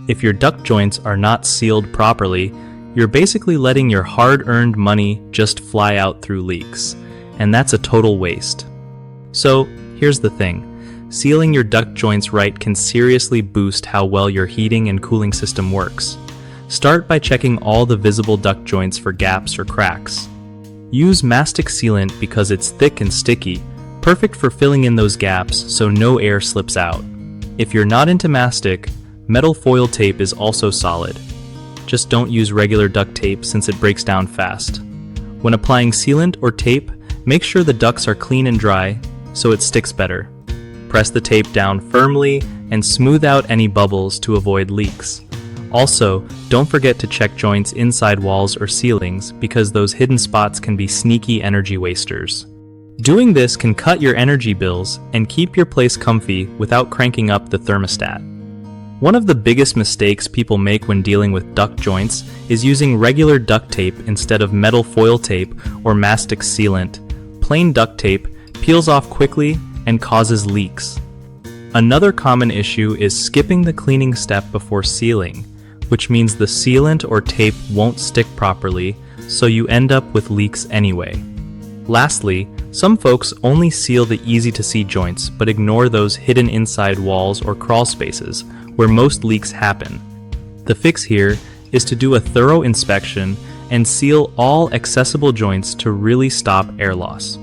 If your duct joints are not sealed properly, you're basically letting your hard-earned money just fly out through leaks, and that's a total waste. So, here's the thing. Sealing your duct joints right can seriously boost how well your heating and cooling system works. Start by checking all the visible duct joints for gaps or cracks. Use mastic sealant because it's thick and sticky, perfect for filling in those gaps so no air slips out. If you're not into mastic, metal foil tape is also solid. Just don't use regular duct tape since it breaks down fast. When applying sealant or tape, make sure the ducts are clean and dry so it sticks better. Press the tape down firmly and smooth out any bubbles to avoid leaks. Also, don't forget to check joints inside walls or ceilings because those hidden spots can be sneaky energy wasters. Doing this can cut your energy bills and keep your place comfy without cranking up the thermostat. One of the biggest mistakes people make when dealing with duct joints is using regular duct tape instead of metal foil tape or mastic sealant. Plain duct tape peels off quickly and causes leaks. Another common issue is skipping the cleaning step before sealing, which means the sealant or tape won't stick properly, so you end up with leaks anyway. Lastly, some folks only seal the easy-to-see joints but ignore those hidden inside walls or crawl spaces where most leaks happen. The fix here is to do a thorough inspection and seal all accessible joints to really stop air loss.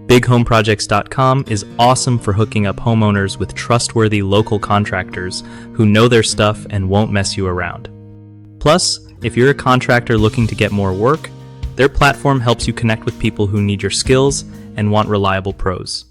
BigHomeProjects.com is awesome for hooking up homeowners with trustworthy local contractors who know their stuff and won't mess you around. Plus, if you're a contractor looking to get more work, their platform helps you connect with people who need your skills and want reliable pros.